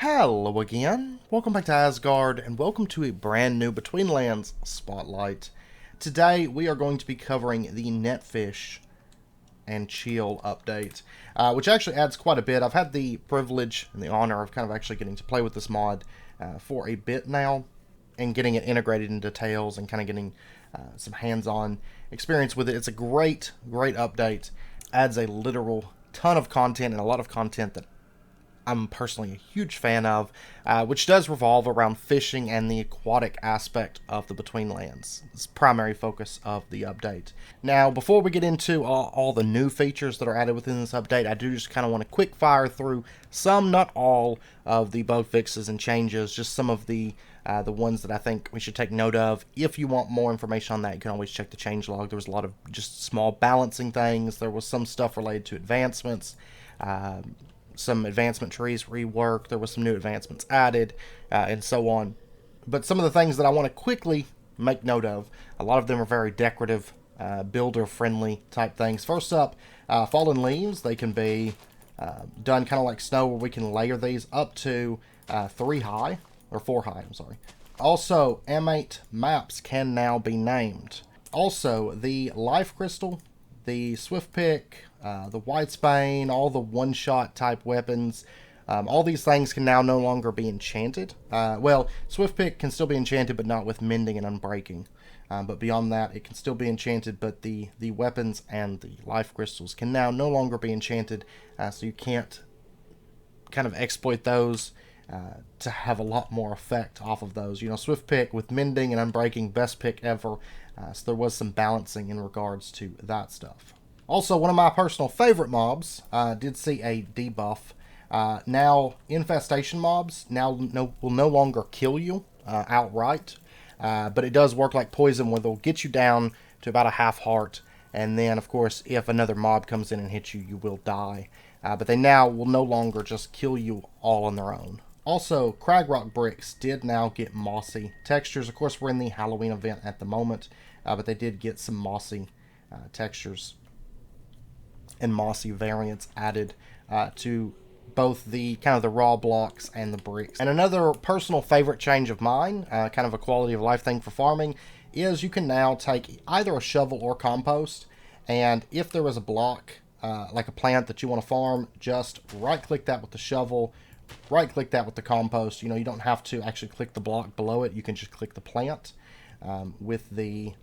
Hello again, welcome back to Asgard, and welcome to a brand new Betweenlands Spotlight. Today we are going to be covering the Netfish and Chill update, which actually adds quite a bit. I've had the privilege and the honor of kind of actually getting to play with this mod for a bit now, and getting it integrated into Tails and kind of getting some hands-on experience with it. It's a great update, adds a literal ton of content and a lot of content that I'm personally a huge fan of, which does revolve around fishing and the aquatic aspect of the Betweenlands. It's the primary focus of the update. Now, before we get into all the new features that are added within this update, I do just kind of want to quick fire through some, not all, of the bug fixes and changes, just some of the ones that I think we should take note of. If you want more information on that, you can always check the changelog. There was a lot of just small balancing things. There was some stuff related to advancements, some advancement trees reworked, there was some new advancements added, and so on. But some of the things that I want to quickly make note of, a lot of them are very decorative, builder-friendly type things. First up, fallen leaves. They can be done kind of like snow, where we can layer these up to 3 high, or 4 high, I'm sorry. Also, M8 maps can now be named. Also, the life crystal, the swift pick, the white spane, all the one-shot type weapons, all these things can now no longer be enchanted. Well, swift pick can still be enchanted, but not with mending and unbreaking. But beyond that, it can still be enchanted, but the weapons and the life crystals can now no longer be enchanted, so you can't kind of exploit those to have a lot more effect off of those. You know, swift pick with mending and unbreaking, best pick ever. So there was some balancing in regards to that stuff. Also, one of my personal favorite mobs did see a debuff. Now, infestation mobs will no longer kill you outright, but it does work like poison, where they'll get you down to about a half heart, and then, of course, if another mob comes in and hits you, you will die. But they now will no longer just kill you all on their own. Also, crag rock bricks did now get mossy textures. Of course, we're in the Halloween event at the moment, but they did get some mossy textures and mossy variants added to both the kind of the raw blocks and the bricks. And another personal favorite change of mine, kind of a quality of life thing for farming, is you can now take either a shovel or compost, and if there is a block, like a plant that you want to farm, just right-click that with the shovel, right-click that with the compost. You know, you don't have to actually click the block below it. You can just click the plant with the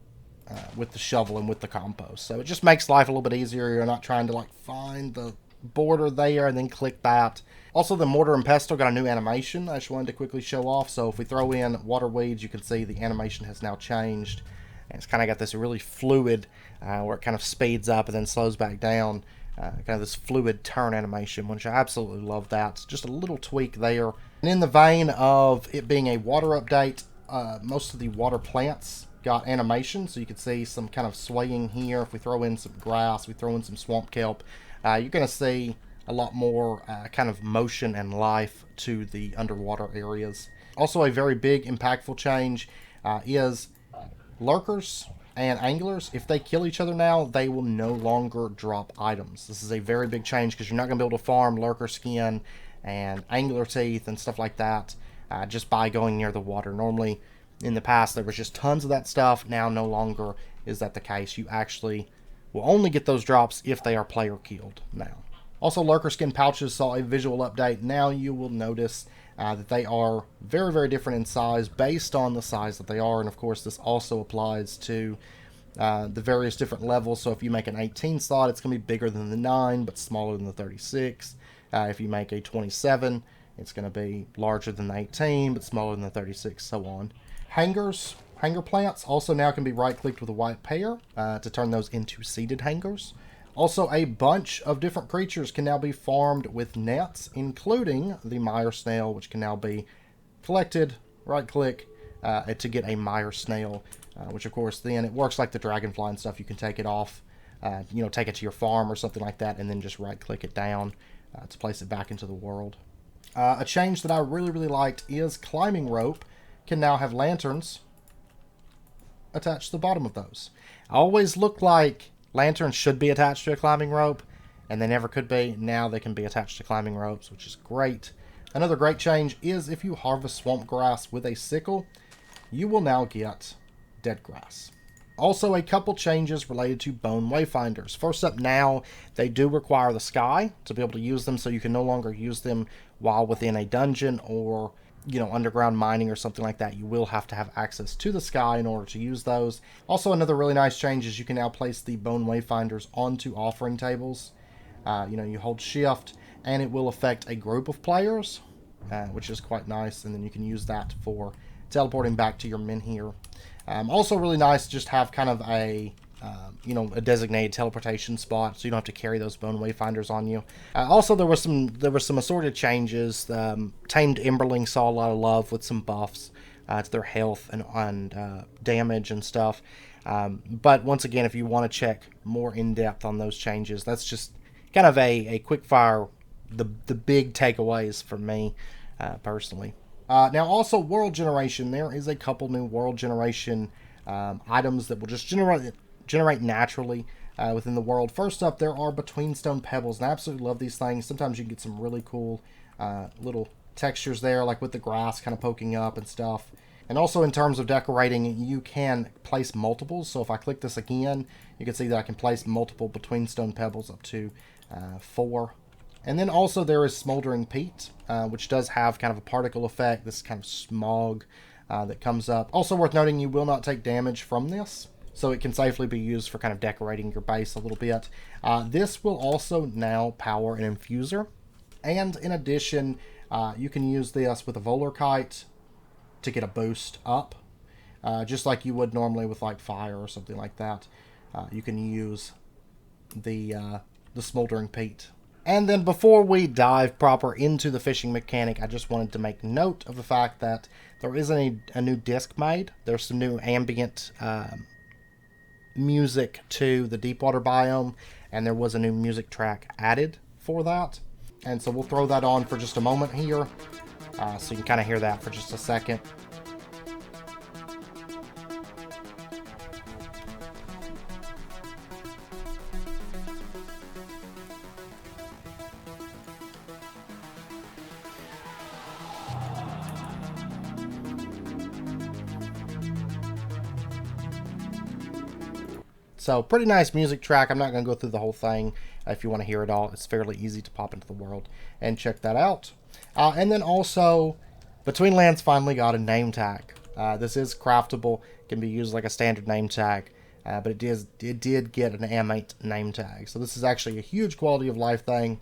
shovel and with the compost. So it just makes life a little bit easier. You're not trying to like find the border there and then click that. Also, the mortar and pestle got a new animation I just wanted to quickly show off. So if we throw in water weeds, you can see the animation has now changed. And it's kind of got this really fluid, where it kind of speeds up and then slows back down. Kind of this fluid turn animation, which I absolutely love that. Just a little tweak there. And in the vein of it being a water update, most of the water plants got animation, so you can see some kind of swaying here. If we throw in some grass, we throw in some swamp kelp, you're going to see a lot more kind of motion and life to the underwater areas. Also, a very big impactful change is lurkers and anglers. If they kill each other now, they will no longer drop items. This is a very big change, because you're not going to be able to farm lurker skin and angler teeth and stuff like that just by going near the water. Normally, in the past, there was just tons of that stuff. Now, no longer is that the case. You actually will only get those drops if they are player killed now. Also, lurker skin pouches saw a visual update. Now you will notice that they are very different in size based on the size that they are. And of course, this also applies to the various different levels. So if you make an 18 slot, it's going to be bigger than the 9, but smaller than the 36. If you make a 27, it's going to be larger than the 18, but smaller than the 36, so on. Hanger plants also now can be right-clicked with a white pair to turn those into seeded hangers. Also, a bunch of different creatures can now be farmed with nets, including the mire snail, which can now be collected, right-click, to get a mire snail, which of course then it works like the dragonfly and stuff. You can take it off, take it to your farm or something like that, and then just right-click it down to place it back into the world. A change that I really liked is climbing rope can now have lanterns attached to the bottom of those. I always looked like lanterns should be attached to a climbing rope, and they never could be. Now they can be attached to climbing ropes, which is great. Another great change is if you harvest swamp grass with a sickle, you will now get dead grass. Also, a couple changes related to bone wayfinders. First up, now they do require the sky to be able to use them, so you can no longer use them while within a dungeon or, you know, underground mining or something like that. You will have to have access to the sky in order to use those. Also, another really nice change is you can now place the bone wayfinders onto offering tables. You know, you hold shift and it will affect a group of players, which is quite nice, and then you can use that for teleporting back to your menhir. Also really nice to just have kind of a you know, a designated teleportation spot, so you don't have to carry those bone wayfinders on you. Also, there were some assorted changes. Tamed Emberling saw a lot of love with some buffs to their health and damage and stuff. But once again, if you want to check more in depth on those changes, that's just kind of a quick fire. The big takeaways for me personally. Now, also world generation. There is a couple new world generation items that will just generate naturally within the world. First up, there are Betweenstone pebbles, and I absolutely love these things. Sometimes you can get some really cool little textures there, like with the grass kind of poking up and stuff. And also in terms of decorating, you can place multiples. So if I click this again, you can see that I can place multiple Betweenstone pebbles up to 4. And then also there is Smoldering Peat, which does have kind of a particle effect, this kind of smog that comes up. Also worth noting, you will not take damage from this, so it can safely be used for kind of decorating your base a little bit. This will also now power an infuser, and in addition, you can use this with a Volarkite to get a boost up, just like you would normally with like fire or something like that. You can use the Smoldering Peat. And then before we dive proper into the fishing mechanic, I just wanted to make note of the fact that there is a new disc made. There's some new ambient music to the deepwater biome, and there was a new music track added for that. And so we'll throw that on for just a moment here, so you can kind of hear that for just a second. So, pretty nice music track. I'm not going to go through the whole thing. If you want to hear it all, it's fairly easy to pop into the world and check that out. And then also, Betweenlands finally got a name tag. This is craftable. It can be used like a standard name tag. But it did get an M8 name tag. So this is actually a huge quality of life thing.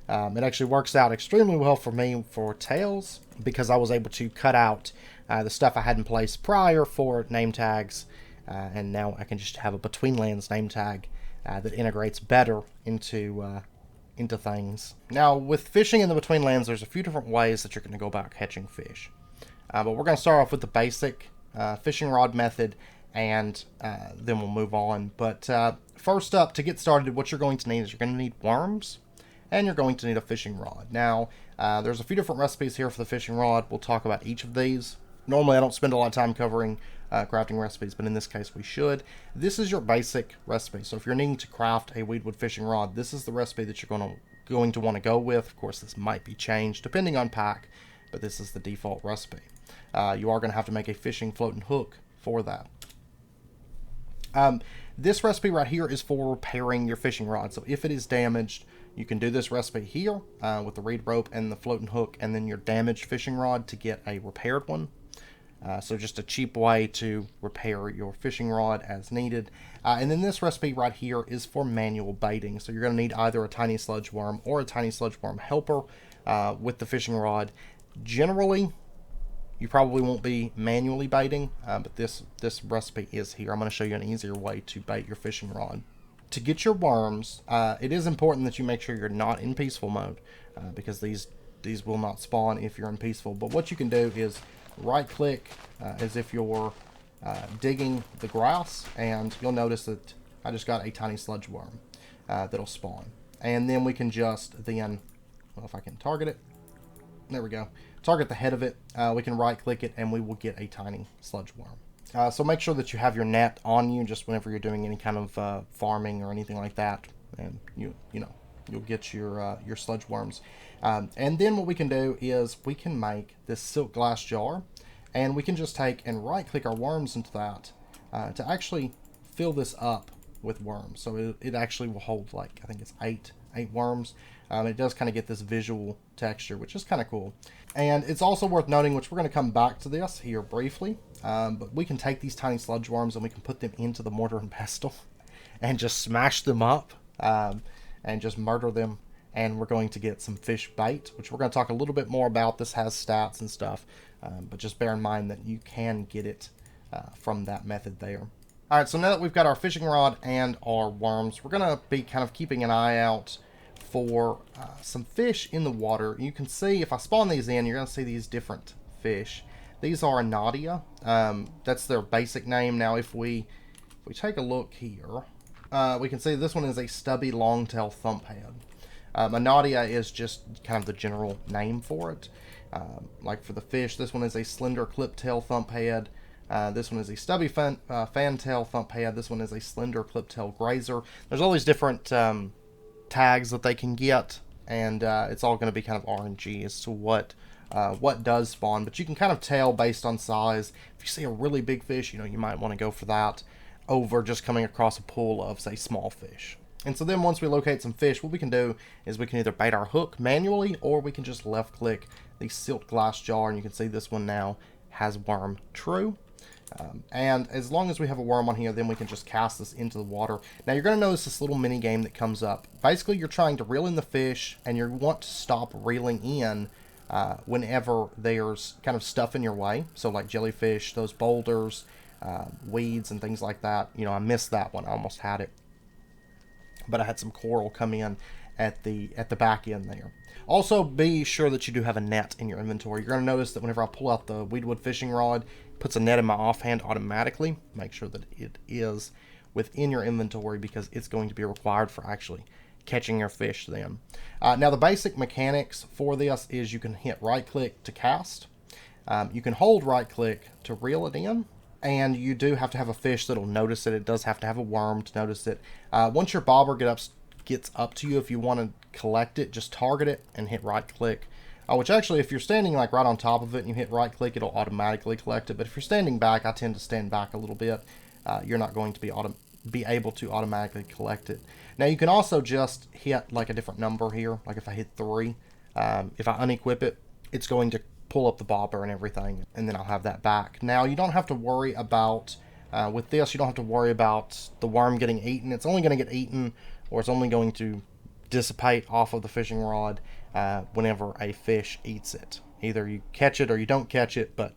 It actually works out extremely well for me for tails, because I was able to cut out the stuff I had in place prior for name tags. And now I can just have a Betweenlands name tag that integrates better into things. Now, with fishing in the Betweenlands, there's a few different ways that you're going to go about catching fish. But we're going to start off with the basic fishing rod method, and then we'll move on. But first up, to get started, what you're going to need is you're going to need worms, and you're going to need a fishing rod. Now, there's a few different recipes here for the fishing rod. We'll talk about each of these. Normally, I don't spend a lot of time covering crafting recipes, but in this case we should. This is your basic recipe. So if you're needing to craft a weedwood fishing rod, this is the recipe that you're going to want to go with. Of course, this might be changed depending on pack, but this is the default recipe. You are going to have to make a fishing floating hook for that. This recipe right here is for repairing your fishing rod. So if it is damaged, you can do this recipe here with the reed rope and the floating hook, and then your damaged fishing rod to get a repaired one. So just a cheap way to repair your fishing rod as needed. And then this recipe right here is for manual baiting. So you're going to need either a tiny sludge worm or a tiny sludge worm helper with the fishing rod. Generally, you probably won't be manually baiting, but this recipe is here. I'm going to show you an easier way to bait your fishing rod. To get your worms, it is important that you make sure you're not in peaceful mode, because these will not spawn if you're in peaceful. But what you can do is right click as if you're digging the grass, and you'll notice that I just got a tiny sludge worm that'll spawn. And then we can just then, well, if I can target it, there we go, target the head of it. We can right click it and we will get a tiny sludge worm. So make sure that you have your net on you just whenever you're doing any kind of farming or anything like that, and you know, you'll get your sludge worms. And then what we can do is we can make this silk glass jar, and we can just take and right click our worms into that to actually fill this up with worms. So it actually will hold, like, I think it's eight worms. It does kind of get this visual texture, which is kind of cool. And it's also worth noting, which we're going to come back to this here briefly, but we can take these tiny sludge worms and we can put them into the mortar and pestle and just smash them up and just murder them. And we're going to get some fish bait, which we're going to talk a little bit more about. This has stats and stuff, but just bear in mind that you can get it from that method there. All right, so now that we've got our fishing rod and our worms, we're going to be kind of keeping an eye out for some fish in the water. You can see, if I spawn these in, you're going to see these different fish. These are Anadia. That's their basic name. Now, if we take a look here, we can see this one is a stubby long-tail thumphead. Anadia is just kind of the general name for it. Like for the fish, this one is a slender clip-tail thumphead. This one is a stubby fantail thumphead. This one is a slender clip-tail grazer. There's all these different tags that they can get, and it's all going to be kind of RNG as to what does spawn. But you can kind of tell based on size. If you see a really big fish, you might want to go for that over just coming across a pool of, say, small fish. And so then once we locate some fish, what we can do is we can either bait our hook manually, or we can just left click the silk glass jar, and you can see this one now has worm true. And as long as we have a worm on here, then we can just cast this into the water. Now you're going to notice this little mini game that comes up. Basically, you're trying to reel in the fish, and you want to stop reeling in whenever there's kind of stuff in your way. So like jellyfish, those boulders, weeds, and things like that. I missed that one. I almost had it, but I had some coral come in at the back end there. Also, be sure that you do have a net in your inventory. You're going to notice that whenever I pull out the Weedwood fishing rod, it puts a net in my offhand automatically. Make sure that it is within your inventory, because it's going to be required for actually catching your fish then. Now, the basic mechanics for this is you can hit right click to cast. You can hold right click to reel it in. And you do have to have a fish that'll notice it. It does have to have a worm to notice it. Once your bobber gets up to you, if you want to collect it, just target it and hit right click. Which actually, if you're standing like right on top of it and you hit right click, it'll automatically collect it. But if you're standing back, I tend to stand back a little bit. You're not going to be able to automatically collect it. Now you can also just hit like a different number here. Like if I hit 3, if I unequip it, it's going to pull up the bobber and everything, and then I'll have that back. Now you don't have to worry about with this, you don't have to worry about the worm getting eaten. It's only going to get eaten, or it's only going to dissipate off of the fishing rod whenever a fish eats it. Either you catch it or you don't catch it, but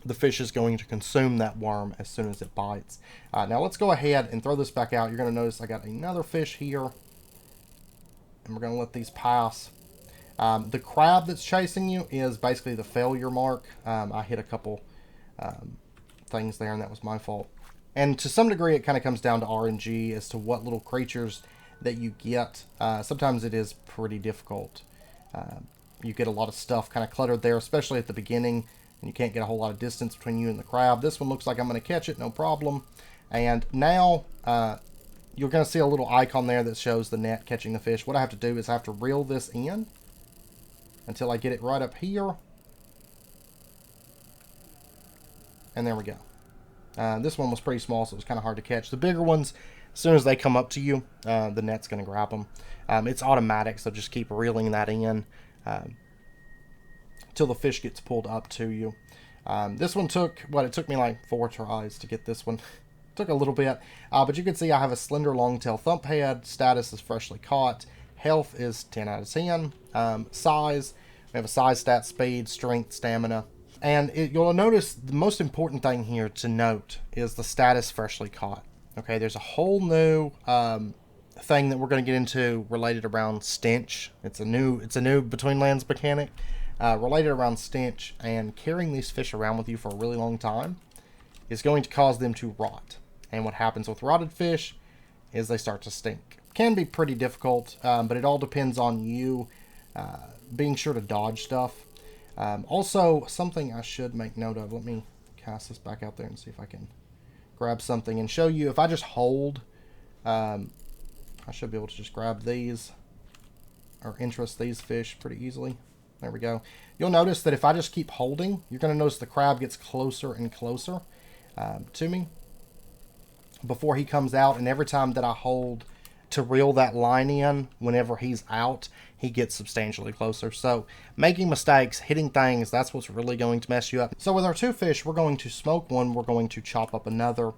the fish is going to consume that worm as soon as it bites. Now let's go ahead and throw this back out. You're going to notice I got another fish here, and we're going to let these pass. The crab that's chasing you is basically the failure mark. I hit a couple things there, and that was my fault. And to some degree, it kind of comes down to RNG as to what little creatures that you get. Sometimes it is pretty difficult. You get a lot of stuff kind of cluttered there, especially at the beginning, and you can't get a whole lot of distance between you and the crab. This one looks like I'm going to catch it, no problem. And now you're going to see a little icon there that shows the net catching the fish. What I have to do is I have to reel this in until I get it right up here. And there we go. This one was pretty small, so it was kind of hard to catch. The bigger ones, as soon as they come up to you, the net's going to grab them. It's automatic, so just keep reeling that in till the fish gets pulled up to you. This one took, it took me like 4 tries to get this one. Took a little bit, but you can see I have a slender long-tail thumphead. Status is freshly caught. Health is 10 out of 10. Size, we have a size, stat, speed, strength, stamina. And you'll notice the most important thing here to note is the status freshly caught. Okay, there's a whole new thing that we're going to get into related around stench. It's a new Betweenlands mechanic related around stench, and carrying these fish around with you for a really long time is going to cause them to rot. And what happens with rotted fish is they start to stink. Can be pretty difficult, but it all depends on you being sure to dodge stuff. Also, something I should make note of. Let me cast this back out there and see if I can grab something and show you. If I just hold, I should be able to just grab these or interest these fish pretty easily. There we go. You'll notice that if I just keep holding, you're going to notice the crab gets closer and closer to me before he comes out. And every time that I hold to reel that line in, whenever he's out, he gets substantially closer. So making mistakes, hitting things, that's what's really going to mess you up. So with our two fish, we're going to smoke one, we're going to chop up another.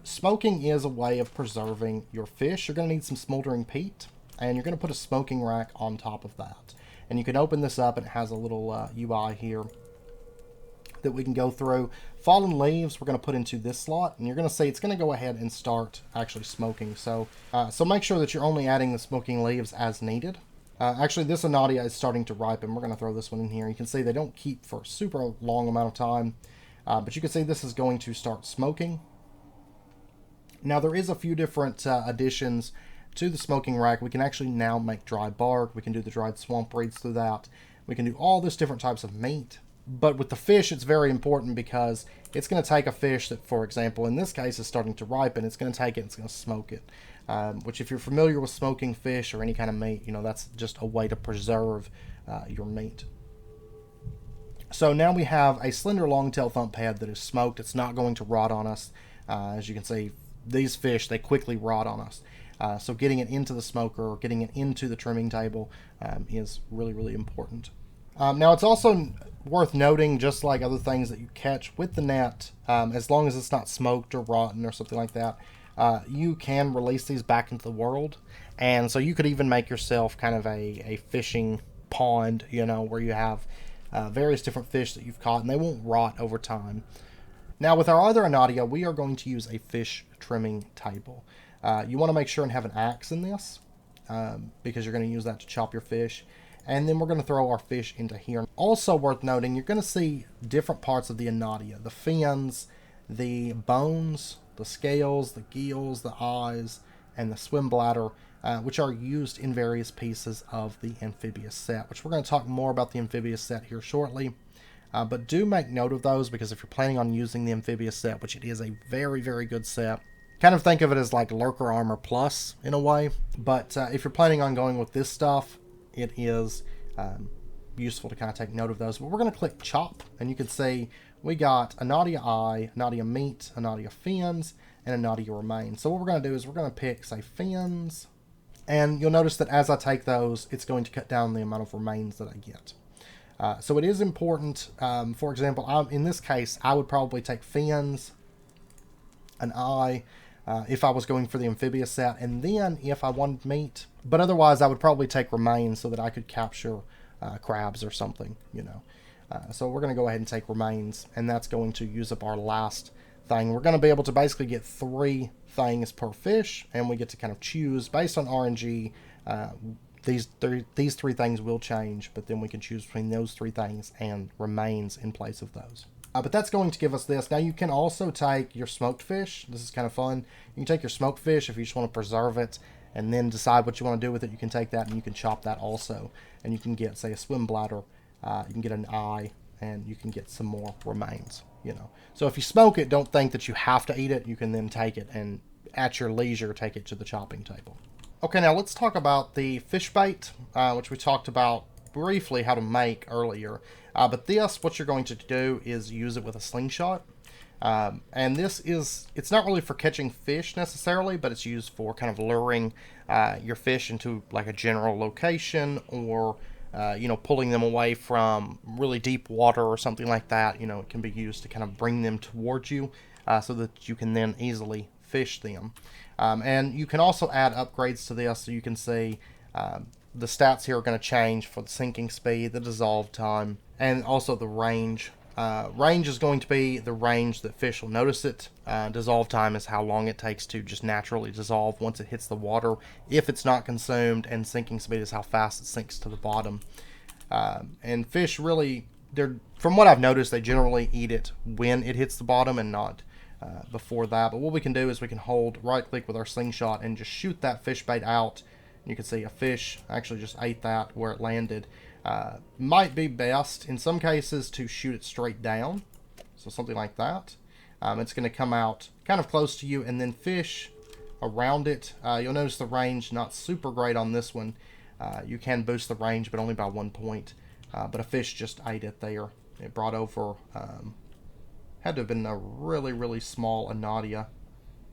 Smoking is a way of preserving your fish. You're going to need some smoldering peat, and you're going to put a smoking rack on top of that. And you can open this up, and it has a little UI here that we can go through. Fallen leaves we're going to put into this slot, and you're going to see it's going to go ahead and start actually smoking. So make sure that you're only adding the smoking leaves as needed. Actually, this Anadia is starting to ripen. We're going to throw this one in here. You can see they don't keep for a super long amount of time, but you can see this is going to start smoking. Now, there is a few different additions to the smoking rack. We can actually now make dry bark. We can do the dried swamp reeds through that. We can do all this different types of meat. But with the fish, it's very important because it's going to take a fish that, for example, in this case is starting to ripen. It's going to take it and it's going to smoke it. Which, if you're familiar with smoking fish or any kind of meat, you know, that's just a way to preserve your meat. So now we have a slender longtail thump head that is smoked. It's not going to rot on us. As you can see, these fish, they quickly rot on us. So getting it into the smoker or getting it into the trimming table is really, really important. Now, it's also worth noting, just like other things that you catch with the net, as long as it's not smoked or rotten or something like that, you can release these back into the world. And so you could even make yourself kind of a fishing pond, you know, where you have various different fish that you've caught, and they won't rot over time. Now, with our other Anadia, we are going to use a fish trimming table. You want to make sure and have an axe in this because you're going to use that to chop your fish. And then we're going to throw our fish into here. Also worth noting, you're going to see different parts of the Anadia. The fins, the bones, the scales, the gills, the eyes, and the swim bladder, which are used in various pieces of the amphibious set, which we're going to talk more about the amphibious set here shortly. But do make note of those, because if you're planning on using the amphibious set, which it is a very, very good set, kind of think of it as like Lurker Armor Plus in a way. But if you're planning on going with this stuff, it is useful to kind of take note of those. But we're going to click chop, and you can see we got Anadia eye, Anadia meat, Anadia fins, and Anadia remains. So what we're going to do is we're going to pick, say, fins, and you'll notice that as I take those, it's going to cut down the amount of remains that I get. So it is important. For example, in this case, I would probably take fins, an eye, if I was going for the amphibious set, and then if I wanted meat. But otherwise, I would probably take remains so that I could capture crabs or something, you know. So we're going to go ahead and take remains, and that's going to use up our last thing. We're going to be able to basically get 3 things per fish, and we get to kind of choose based on RNG. These three things will change, but then we can choose between those 3 things and remains in place of those. But that's going to give us this. Now, you can also take your smoked fish. This is kind of fun. You can take your smoked fish if you just want to preserve it and then decide what you want to do with it. You can take that and you can chop that also. And you can get, say, a swim bladder. You can get an eye, and you can get some more remains, you know. So if you smoke it, don't think that you have to eat it. You can then take it and at your leisure take it to the chopping table. Okay, now let's talk about the fish bait, which we talked about briefly how to make earlier. But this, what you're going to do is use it with a slingshot. And this is, it's not really for catching fish necessarily, but it's used for kind of luring your fish into like a general location, or you know, pulling them away from really deep water or something like that. You know, it can be used to kind of bring them towards you so that you can then easily fish them. And you can also add upgrades to this, so you can see the stats here are going to change for the sinking speed, the dissolve time, and also the range. Range is going to be the range that fish will notice it. Dissolve time is how long it takes to just naturally dissolve once it hits the water if it's not consumed, and sinking speed is how fast it sinks to the bottom. And fish really, from what I've noticed, they generally eat it when it hits the bottom and not before that. But what we can do is we can hold right click with our slingshot and just shoot that fish bait out. You can see a fish actually just ate that where it landed. Might be best in some cases to shoot it straight down, so something like that. It's going to come out kind of close to you and then fish around it. You'll notice the range not super great on this one, You can boost the range, but only by 1 point. But a fish just ate it there. It brought over, had to have been a really, really small Anadia.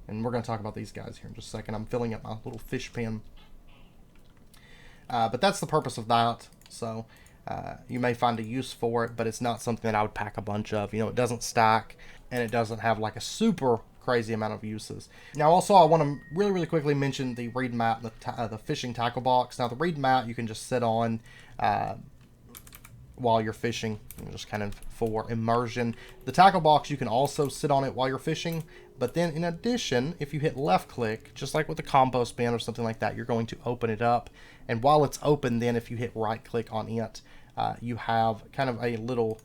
And we're going to talk about these guys here in just a second. I'm filling up my little fish pen. But that's the purpose of that. So you may find a use for it, but it's not something that I would pack a bunch of. You know, it doesn't stack, and it doesn't have like a super crazy amount of uses. Now, also, I want to really, really quickly mention the reed mat, the fishing tackle box. Now, the reed mat you can just sit on while you're fishing, just kind of for immersion. The tackle box, you can also sit on it while you're fishing, but then in addition, if you hit left click, just like with the compost bin or something like that, you're going to open it up, and while it's open, then if you hit right click on it, you have kind of a little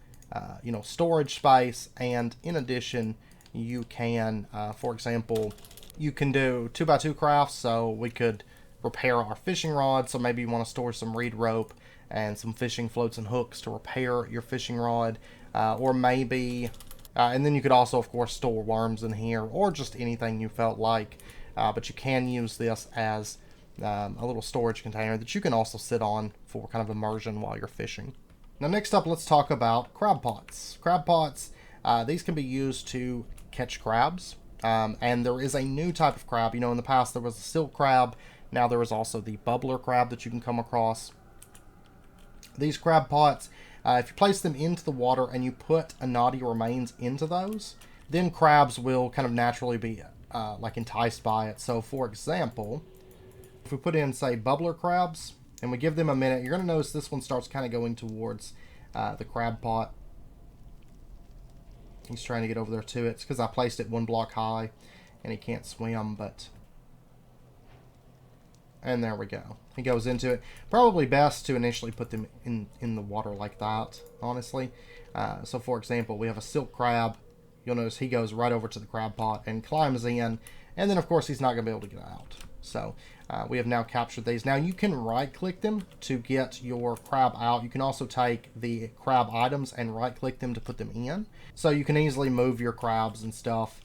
you know, storage space, and in addition, you can for example, you can do 2x2 crafts. So we could repair our fishing rod, so maybe you want to store some reed rope and some fishing floats and hooks to repair your fishing rod, or maybe and then you could also, of course, store worms in here, or just anything you felt like, but you can use this as a little storage container that you can also sit on for kind of immersion while you're fishing. Now, next up, let's talk about crab pots. Crab pots, these can be used to catch crabs, and there is a new type of crab. You know, in the past there was the silk crab. Now there is also the bubbler crab that you can come across. These crab pots, if you place them into the water and you put Anadia remains into those, then crabs will kind of naturally be like enticed by it. So, for example, if we put in, say, bubbler crabs, and we give them a minute, you're going to notice this one starts kind of going towards the crab pot. He's trying to get over there to it. It's because I placed it 1 block high, and he can't swim, but... And there we go. He goes into it. Probably best to initially put them in the water like that, honestly. So, for example, we have a silk crab. You'll notice he goes right over to the crab pot and climbs in. And then, of course, he's not going to be able to get out. So, we have now captured these. Now, you can right-click them to get your crab out. You can also take the crab items and right-click them to put them in. So, you can easily move your crabs and stuff.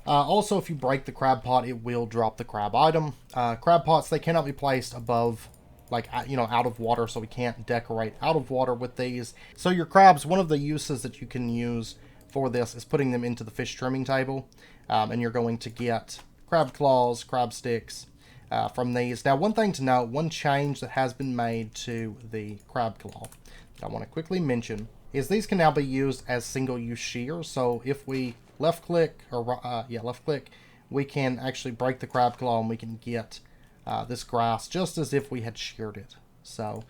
Also, if you break the crab pot, it will drop the crab item. Crab pots, they cannot be placed above, like, you know, out of water, so we can't decorate out of water with these. So your crabs, one of the uses that you can use for this is putting them into the fish trimming table, and you're going to get crab claws, crab sticks from these. Now, one thing to note, one change that has been made to the crab claw that I want to quickly mention is these can now be used as single-use shears. So if we left click, we can actually break the crab claw and we can get this grass just as if we had sheared it. So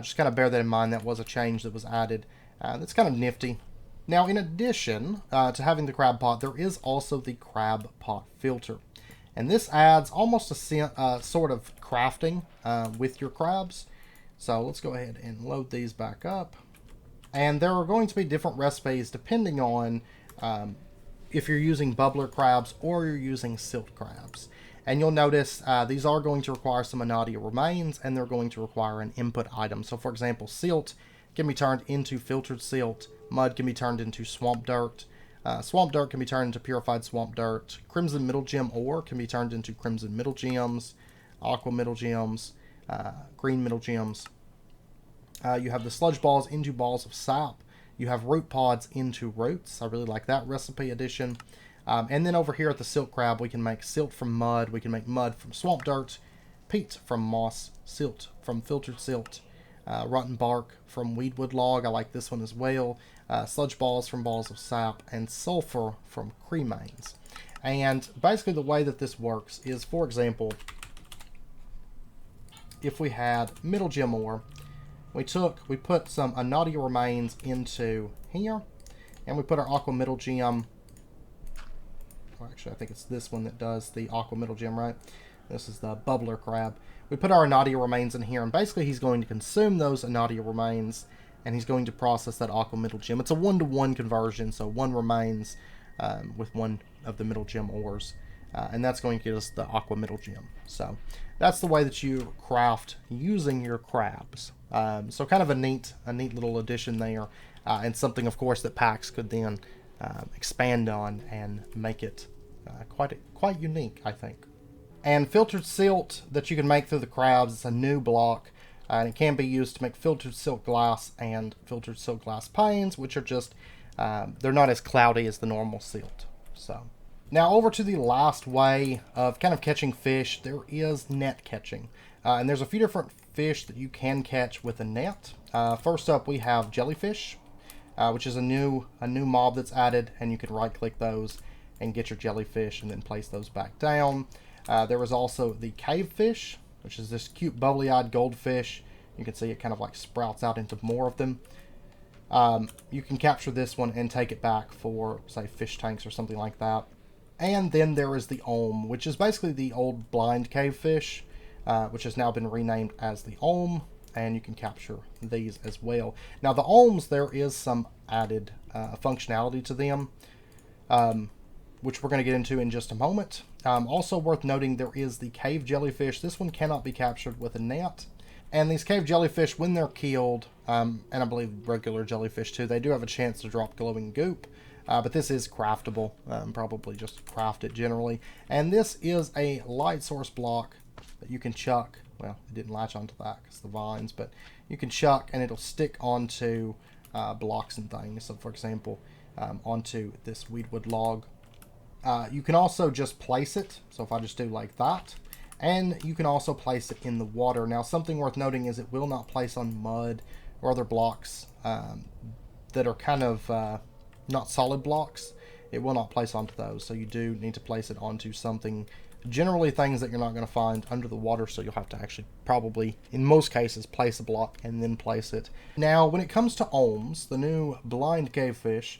just kind of bear that in mind. That was a change that was added. That's kind of nifty. Now, in addition to having the crab pot, there is also the crab pot filter. And this adds almost a sort of crafting with your crabs. So let's go ahead and load these back up. And there are going to be different recipes depending on if you're using bubbler crabs or you're using silt crabs. And you'll notice these are going to require some Anadia remains, and they're going to require an input item. So, for example, silt can be turned into filtered silt. Mud can be turned into swamp dirt. Swamp dirt can be turned into purified swamp dirt. Crimson middle gem ore can be turned into crimson middle gems, aqua middle gems, green middle gems. You have the sludge balls into balls of sap. You have root pods into roots. I really like that recipe addition. And then over here at the silk crab, we can make silt from mud. We can make mud from swamp dirt, peat from moss, silt from filtered silt, rotten bark from weedwood log. I like this one as well. Sludge balls from balls of sap, and sulfur from cremains. And basically the way that this works is, for example, if we had middle gem ore, we put some Anadia remains into here, and we put our aqua middle gem. Well, actually, I think it's this one that does the aqua middle gem, right? This is the bubbler crab. We put our Anadia remains in here, and basically he's going to consume those Anadia remains, and he's going to process that aqua middle gem. It's a 1-to-1 conversion, so 1 remains with 1 of the middle gem ores. And that's going to get us the aqua middle gem. So that's the way that you craft using your crabs. So kind of a neat little addition there, and something, of course, that packs could then expand on and make it quite unique, I think. And filtered silt that you can make through the crabs, it's a new block, and it can be used to make filtered silk glass and filtered silk glass panes, which are just, they're not as cloudy as the normal silt. So now over to the last way of kind of catching fish, there is net catching. And there's a few different fish that you can catch with a net. First up, we have jellyfish, which is a new mob that's added, and you can right click those and get your jellyfish and then place those back down. There is also the cave fish, which is this cute bubbly-eyed goldfish. You can see it kind of like sprouts out into more of them. You can capture this one and take it back for, say, fish tanks or something like that. And then there is the olm, which is basically the old blind cave fish, which has now been renamed as the olm, and you can capture these as well. Now the olms, there is some added functionality to them, which we're going to get into in just a moment. Also worth noting, there is the cave jellyfish. This one cannot be captured with a net. And these cave jellyfish, when they're killed, and I believe regular jellyfish too, they do have a chance to drop glowing goop. But this is craftable. Probably just craft it generally. And this is a light source block that you can chuck. Well, it didn't latch onto that because the vines, but you can chuck and it'll stick onto blocks and things. So for example, onto this weedwood log. You can also just place it. So if I just do like that, and you can also place it in the water. Now something worth noting is it will not place on mud or other blocks that are kind of not solid blocks. It will not place onto those. So you do need to place it onto something, generally things that you're not going to find under the water. So you'll have to actually probably, in most cases, place a block and then place it. Now when it comes to olms, the new blind cavefish,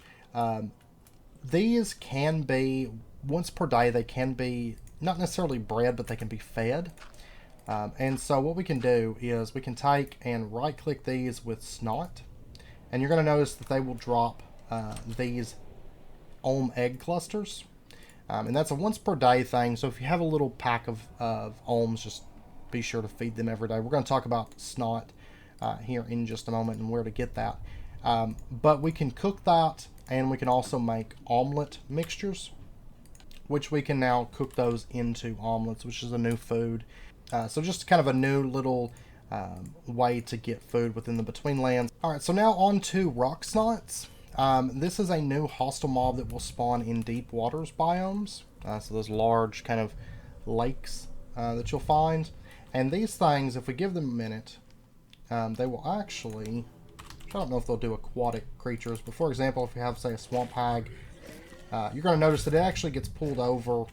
these can be, once per day, they can be not necessarily bred, but they can be fed. And so what we can do is we can take and right click these with Snot, and you're going to notice that they will drop these olm egg clusters. And that's a once per day thing. So if you have a little pack of olms, just be sure to feed them every day. We're going to talk about Snot here in just a moment and where to get that. But we can cook that, and we can also make omelet mixtures, which we can now cook those into omelets, which is a new food. So just kind of a new little way to get food within the Betweenlands. Alright, so now on to rock snots. This is a new hostile mob that will spawn in deep waters biomes. So those large kind of lakes that you'll find. And these things, if we give them a minute, they will actually, I don't know if they'll do aquatic creatures, but for example, if you have, say, a swamp hag, you're going to notice that it actually gets pulled over.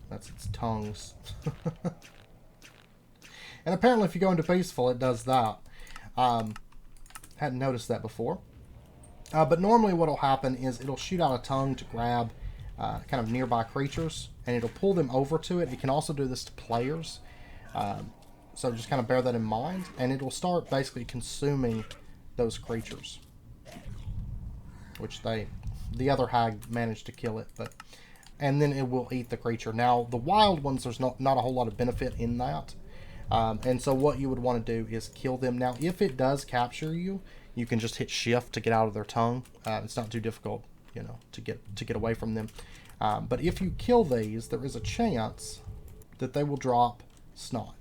That's its tongues. And apparently if you go into peaceful, it does that. Hadn't noticed that before. But normally what will happen is it'll shoot out a tongue to grab kind of nearby creatures, and it'll pull them over to it. It can also do this to players. So just kind of bear that in mind, and it'll start basically consuming those creatures, which the other hag managed to kill it, and then it will eat the creature. Now the wild ones, there's not a whole lot of benefit in that, and so what you would want to do is kill them. Now if it does capture you, you can just hit shift to get out of their tongue. It's not too difficult, you know, to get away from them. But if you kill these, there is a chance that they will drop Snot.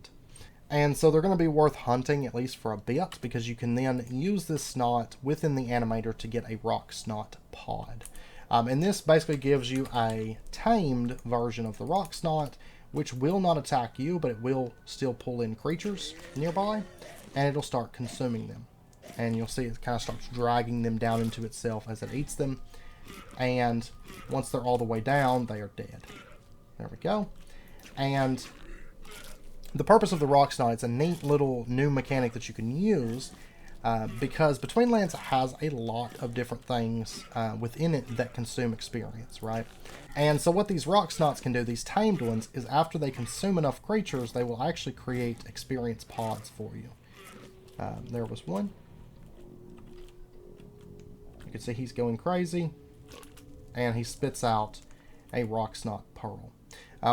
And so they're going to be worth hunting, at least for a bit, because you can then use this Snot within the animator to get a rock Snot pod. And this basically gives you a tamed version of the rock Snot, which will not attack you, but it will still pull in creatures nearby, and it'll start consuming them. And you'll see it kind of starts dragging them down into itself as it eats them. And once they're all the way down, they are dead. There we go. And the purpose of the rock snot, it's a neat little new mechanic that you can use because Betweenlands has a lot of different things within it that consume experience, right? And so what these rock snots can do, these tamed ones, is after they consume enough creatures, they will actually create experience pods for you. There was one. You can see he's going crazy, and he spits out a rock snot pearl.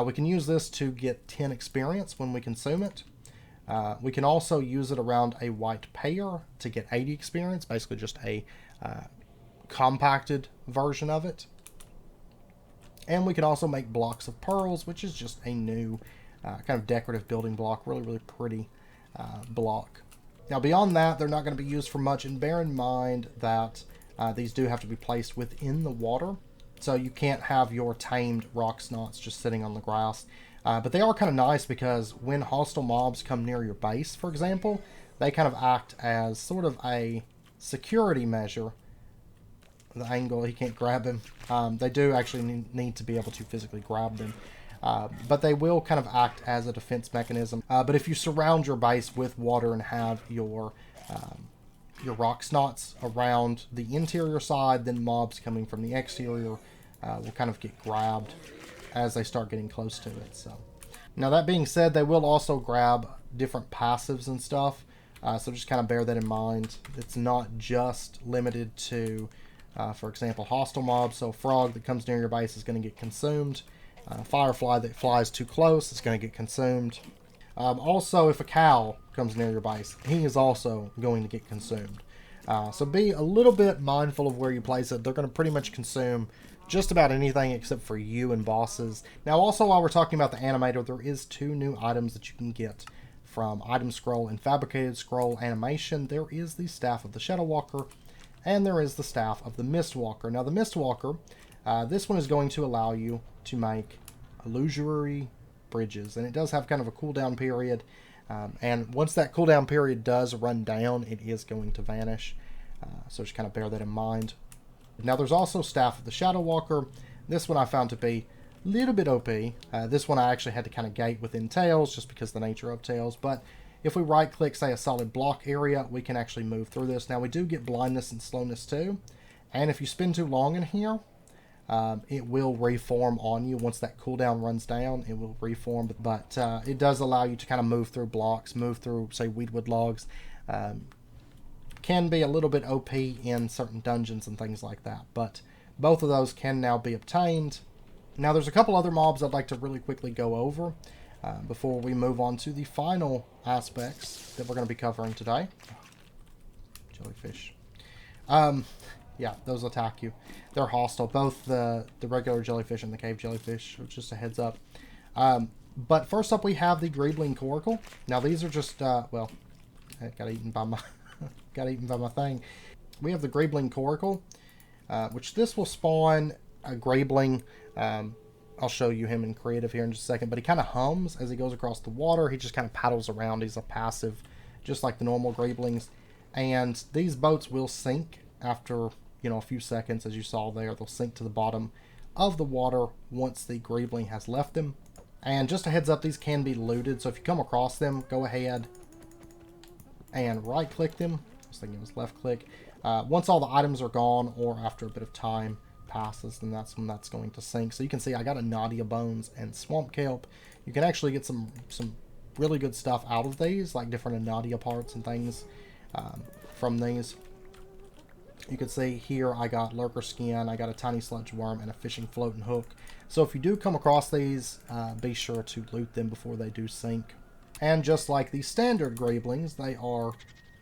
We can use this to get 10 experience when we consume it. We can also use it around a white pear to get 80 experience, basically just a compacted version of it. And we can also make blocks of pearls, which is just a new kind of decorative building block. Really, really pretty block. Now, beyond that, they're not going to be used for much. And bear in mind that these do have to be placed within the water. So you can't have your tamed rock snots just sitting on the grass. But they are kind of nice because when hostile mobs come near your base, for example, they kind of act as sort of a security measure. The angle, he can't grab him. They do actually need to be able to physically grab them. But they will kind of act as a defense mechanism. But if you surround your base with water and have your rock snots around the interior side, then mobs coming from the exterior will kind of get grabbed as they start getting close to it. So, now that being said, they will also grab different passives and stuff. So just kind of bear that in mind. It's not just limited to, for example, hostile mobs. So a frog that comes near your base is going to get consumed. Firefly that flies too close is going to get consumed. Also, if a cow comes near your base, he is also going to get consumed. So be a little bit mindful of where you place it. They're going to pretty much consume just about anything except for you and bosses. Now, also, while we're talking about the animator, there is 2 new items that you can get from Item Scroll and Fabricated Scroll Animation. There is the Staff of the Shadow Walker, and there is the Staff of the Mist Walker. Now, the Mist Walker, this one is going to allow you to make illusory bridges, and it does have kind of a cooldown period. And once that cooldown period does run down, it is going to vanish. So just kind of bear that in mind. Now, there's also Staff of the Shadow Walker. This one I found to be a little bit OP. This one I actually had to kind of gate within tails just because of the nature of tails. But if we right-click, say, a solid block area, we can actually move through this. Now, we do get blindness and slowness too. And if you spend too long in here, it will reform on you. Once that cooldown runs down, it will reform. But it does allow you to kind of move through blocks, move through, say, weedwood logs. Can be a little bit OP in certain dungeons and things like that. But both of those can now be obtained. Now, there's a couple other mobs I'd like to really quickly go over before we move on to the final aspects that we're going to be covering today. Jellyfish. Yeah, those attack you. They're hostile, both the regular jellyfish and the cave jellyfish, just a heads up. But first up, we have the Grebling Coracle. Now, these are just, well, I got eaten by my thing. We have the Grebling Coracle, which this will spawn a Grebling. I'll show you him in creative here in just a second, but he kind of hums as he goes across the water. He just kind of paddles around. He's a passive, just like the normal Greblings. And these boats will sink after, a few seconds, as you saw there. They'll sink to the bottom of the water once the Grebling has left them. And just a heads up, these can be looted. So if you come across them, go ahead and right-click them. I was thinking it was left-click. Once all the items are gone, or after a bit of time passes, then that's when that's going to sink. So you can see I got a Nadia Bones and Swamp Kelp. You can actually get some really good stuff out of these, like different Nadia parts and things from these. You can see here I got Lurker Skin, I got a Tiny Sludge Worm, and a Fishing Floating Hook. So if you do come across these, be sure to loot them before they do sink. And just like the standard Greblings, they are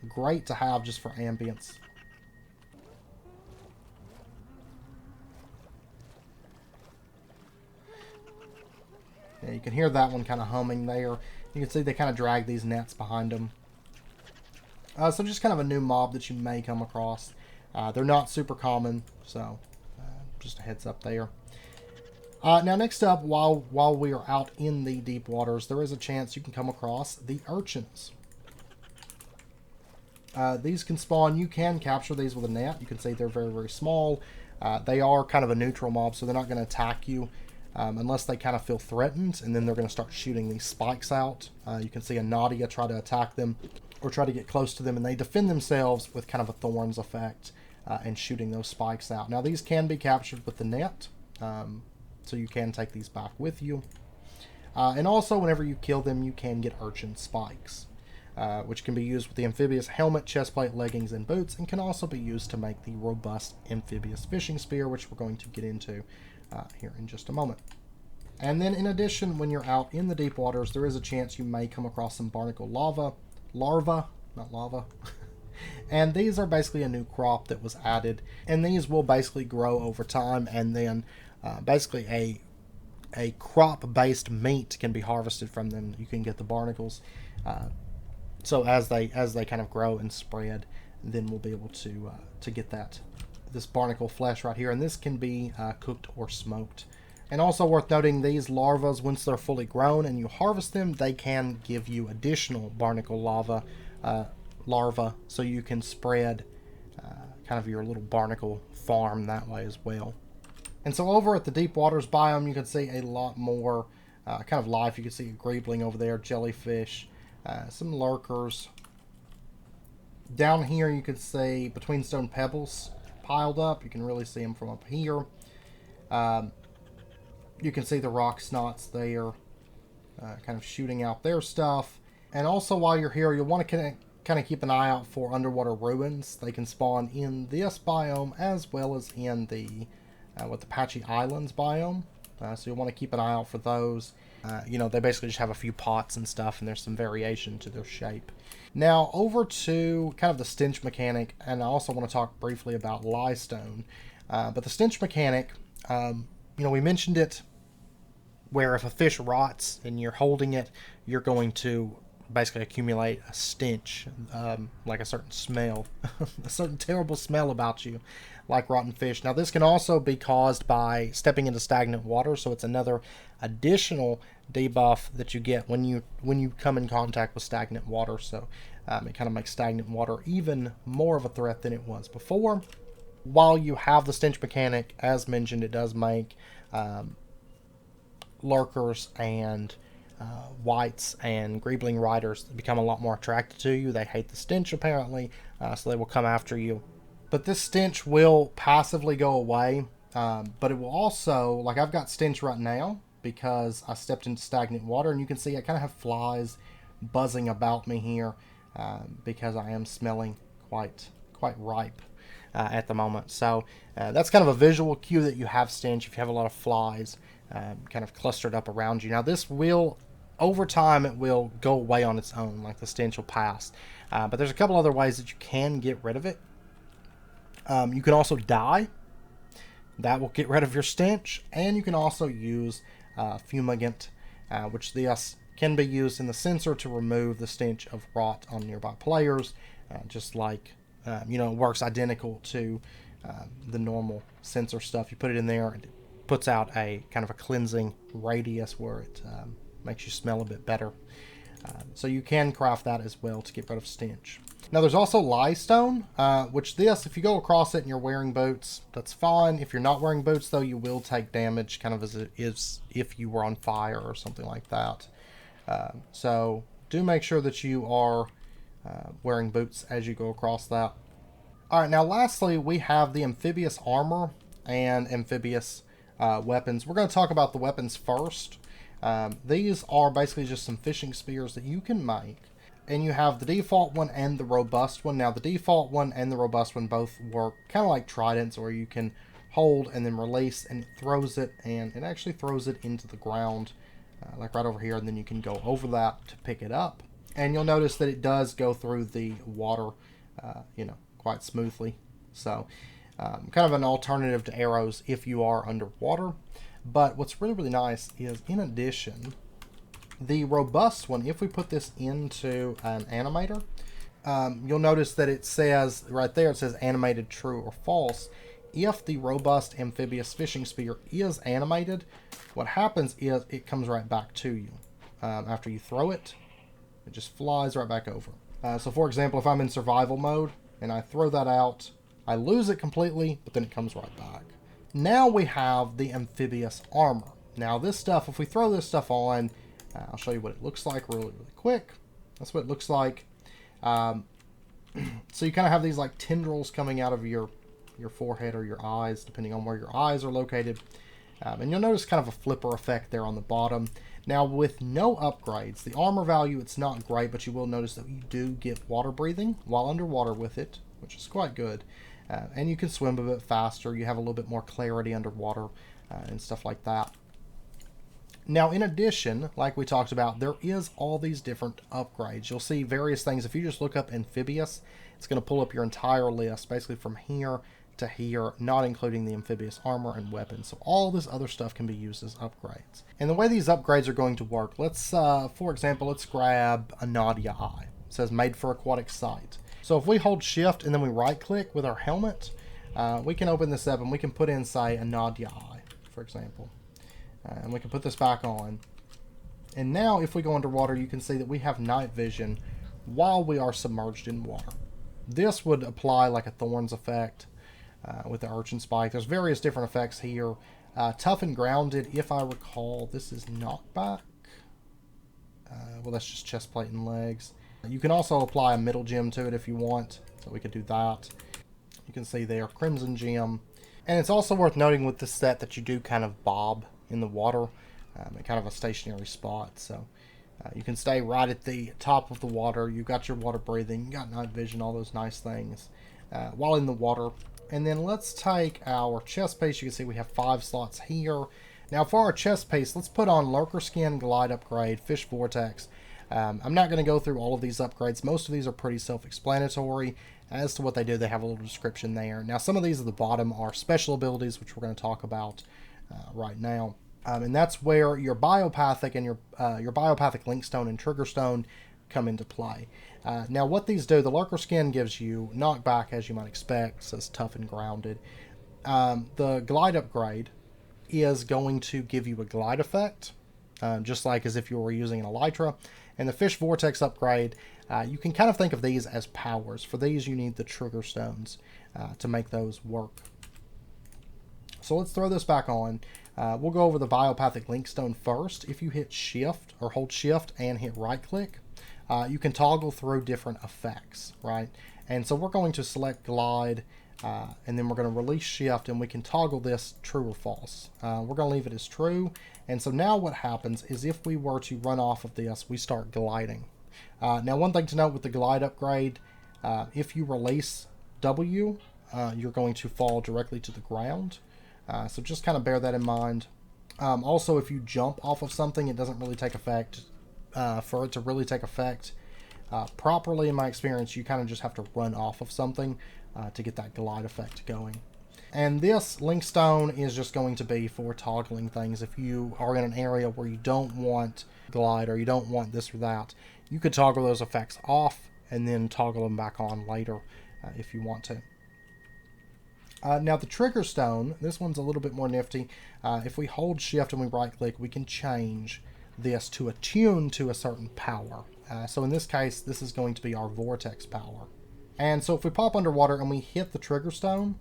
great to have just for ambience. Yeah, you can hear that one kind of humming there. You can see they kind of drag these nets behind them. So just kind of a new mob that you may come across. They're not super common, so just a heads up there. Now, next up, while we are out in the deep waters, there is a chance you can come across the Urchins. These can spawn. You can capture these with a net. You can see they're very, very small. They are kind of a neutral mob, so they're not going to attack you unless they kind of feel threatened, and then they're going to start shooting these spikes out. You can see a Nadia try to attack them or try to get close to them, and they defend themselves with kind of a thorns effect and shooting those spikes out. Now, these can be captured with the net, so you can take these back with you. And also, whenever you kill them, you can get Urchin spikes, which can be used with the amphibious helmet, chestplate, leggings, and boots, and can also be used to make the robust amphibious fishing spear, which we're going to get into here in just a moment. And then, in addition, when you're out in the deep waters, there is a chance you may come across some barnacle larvae, not lava. And these are basically a new crop that was added, and these will basically grow over time and then basically a crop-based meat can be harvested from them. You can get the barnacles. So as they kind of grow and spread, then we'll be able to get this barnacle flesh right here, and this can be cooked or smoked. And also worth noting, these larvas, once they're fully grown and you harvest them, they can give you additional barnacle larva, so you can spread kind of your little barnacle farm that way as well. And so over at the deep waters biome, you can see a lot more kind of life. You can see a grebling over there, jellyfish, some lurkers. Down here you can see between stone pebbles piled up. You can really see them from up here. You can see the rock snots there kind of shooting out their stuff. And also while you're here, you'll want to kind of keep an eye out for underwater ruins. They can spawn in this biome as well as in the Patchy Islands biome. So you'll want to keep an eye out for those. You know, they basically just have a few pots and stuff, and there's some variation to their shape. Now, over to kind of the stench mechanic, and I also want to talk briefly about lystone. But the stench mechanic, you know, we mentioned it where if a fish rots and you're holding it, you're going to basically accumulate a stench, like a certain smell, a certain terrible smell about you, like rotten fish. Now, this can also be caused by stepping into stagnant water, so it's another additional debuff that you get when you come in contact with stagnant water. So it kind of makes stagnant water even more of a threat than it was before. While you have the stench mechanic, as mentioned, it does make lurkers and whites and Grebling riders become a lot more attracted to you. They hate the stench apparently, so they will come after you. But this stench will passively go away, but it will also, like I've got stench right now because I stepped into stagnant water, and you can see I kind of have flies buzzing about me here because I am smelling quite ripe at the moment. So that's kind of a visual cue that you have stench if you have a lot of flies kind of clustered up around you. Now this will, over time, it will go away on its own, like the stench will pass. But there's a couple other ways that you can get rid of it. You can also die. That will get rid of your stench. And you can also use fumigant, which this can be used in the sensor to remove the stench of rot on nearby players, just like, you know, it works identical to the normal sensor stuff. You put it in there, and it puts out a kind of a cleansing radius where it makes you smell a bit better. So you can craft that as well to get rid of stench. Now there's also lystone, which this, if you go across it and you're wearing boots, that's fine. If you're not wearing boots though, you will take damage, kind of as it is if you were on fire or something like that. So do make sure that you are wearing boots as you go across that. Alright, now lastly we have the amphibious armor and amphibious weapons. We're going to talk about the weapons first. These are basically just some fishing spears that you can make. And you have the default one and the robust one. Now the default one and the robust one both work kind of like tridents, where you can hold and then release, and it throws it, and it actually throws it into the ground, like right over here, and then you can go over that to pick it up. And you'll notice that it does go through the water, you know, quite smoothly. So kind of an alternative to arrows if you are underwater. But what's really nice is, in addition, the robust one, if we put this into an animator, you'll notice that it says right there, it says animated true or false. If the robust amphibious fishing spear is animated, what happens is it comes right back to you. After you throw it, it just flies right back over. So for example, if I'm in survival mode and I throw that out, I lose it completely, but then it comes right back. Now we have the amphibious armor. Now this stuff, if we throw this stuff on, I'll show you what it looks like really quick. That's what it looks like. So you kind of have these like tendrils coming out of your forehead or your eyes, depending on where your eyes are located. And you'll notice kind of a flipper effect there on the bottom. Now with no upgrades, the armor value, it's not great, but you will notice that you do get water breathing while underwater with it, which is quite good. And you can swim a bit faster. You have a little bit more clarity underwater and stuff like that. Now, in addition, like we talked about, there is all these different upgrades. You'll see various things. If you just look up amphibious, It's going to pull up your entire list, basically from here to here, not including the amphibious armor and weapons. So all this other stuff can be used as upgrades. And the way these upgrades are going to work, let's, for example, let's grab a Nadia eye. It says made for aquatic sight. So if we hold shift and then we right click with our helmet, we can open this up and we can put in, say, a Nadia eye, for example. And we can put this back on. And now if we go underwater, you can see that we have night vision while we are submerged in water. This would apply like a thorns effect with the urchin spike. There's various different effects here. Tough and grounded, if I recall, this is knockback. Well, that's just chest plate and legs. You can also apply a middle gem to it if you want, so we could do that. You can see there, crimson gem. And it's also worth noting with this set that you do kind of bob in the water at kind of a stationary spot. So you can stay right at the top of the water. You've got your water breathing, you got night vision, all those nice things while in the water. And then let's take our chest piece. You can see we have 5 slots here. Now for our chest piece, let's put on Lurker Skin, Glide Upgrade, Fish Vortex. I'm not going to go through all of these upgrades. Most of these are pretty self-explanatory. As to what they do, they have a little description there. Now some of these at the bottom are special abilities, which we're going to talk about right now. And that's where your biopathic and your biopathic link stone and trigger stone come into play. Now what these do, the Lurker Skin gives you knockback, as you might expect, says tough and grounded. The glide upgrade is going to give you a glide effect, just like as if you were using an elytra. And the fish vortex upgrade, you can kind of think of these as powers. For these you need the trigger stones to make those work. So let's throw this back on. We'll go over the biopathic link stone first. If you hit shift or hold shift and hit right click, you can toggle through different effects, right? And so we're going to select glide, and then we're going to release shift, and we can toggle this true or false. We're going to leave it as true. And so now what happens is if we were to run off of this, we start gliding. Now one thing to note with the glide upgrade, if you release W, you're going to fall directly to the ground. So just kind of bear that in mind. Also, if you jump off of something, it doesn't really take effect. For it to really take effect properly, in my experience, you kind of just have to run off of something to get that glide effect going. And this link stone is just going to be for toggling things. If you are in an area where you don't want glide or you don't want this or that, you could toggle those effects off and then toggle them back on later if you want to. Now the trigger stone, this one's a little bit more nifty. If we hold shift and we right click, we can change this to attune to a certain power. So in this case, this is going to be our vortex power. And so if we pop underwater and we hit the trigger stone,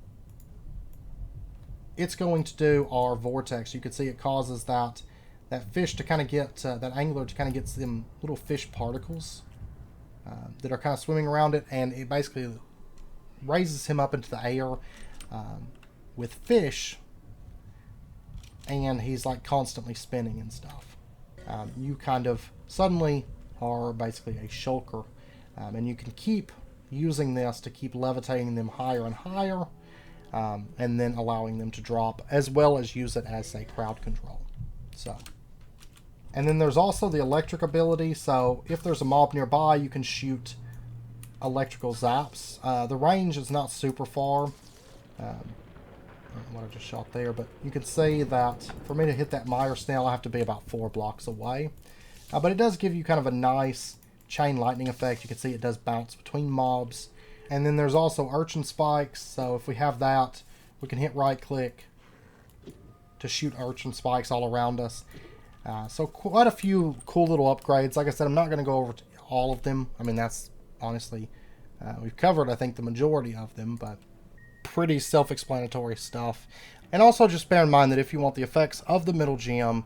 it's going to do our vortex. You can see it causes that fish to kind of get, that angler to kind of get some little fish particles that are kind of swimming around it, and it basically raises him up into the air with fish, and he's like constantly spinning and stuff. You kind of suddenly are basically a shulker, and you can keep using this to keep levitating them higher and higher, and then allowing them to drop, as well as use it as a crowd control. So, and then there's also the electric ability. So if there's a mob nearby, you can shoot electrical zaps. The range is not super far. What I just shot there, but you can see that for me to hit that mire snail, I have to be about 4 blocks away. But it does give you kind of a nice chain lightning effect. You can see it does bounce between mobs. And then there's also urchin spikes. So if we have that, we can hit right click to shoot urchin spikes all around us. So quite a few cool little upgrades. Like I said, I'm not going to go over all of them. I mean, that's honestly, we've covered, I think, the majority of them, but pretty self-explanatory stuff. And also just bear in mind that if you want the effects of the middle gem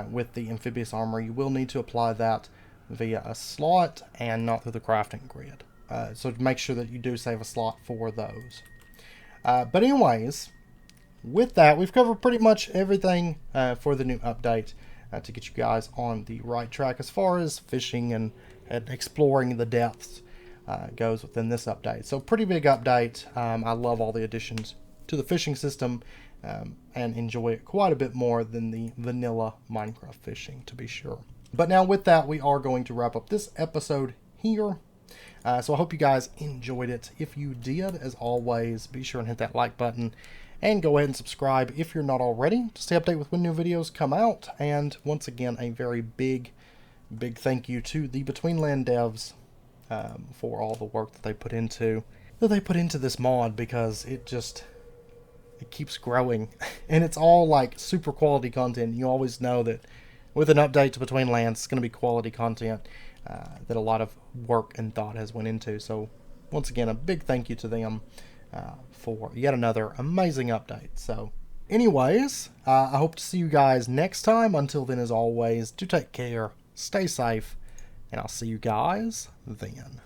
with the amphibious armor, you will need to apply that via a slot and not through the crafting grid. So make sure that you do save a slot for those. But anyways, with that, we've covered pretty much everything for the new update to get you guys on the right track as far as fishing and exploring the depths goes within this update. So pretty big update. I love all the additions to the fishing system and enjoy it quite a bit more than the vanilla Minecraft fishing, to be sure. But now with that, we are going to wrap up this episode here. So I hope you guys enjoyed it. If you did, as always, be sure and hit that like button and go ahead and subscribe if you're not already to stay updated with when new videos come out. And once again, a very big thank you to the Betweenland devs for all the work that they put into this mod, because it keeps growing and it's all like super quality content. You always know that with an update to Betweenlands, it's going to be quality content that a lot of work and thought has went into. So once again, a big thank you to them for yet another amazing update. So anyways, I hope to see you guys next time. Until then, as always, do take care, stay safe, and I'll see you guys then.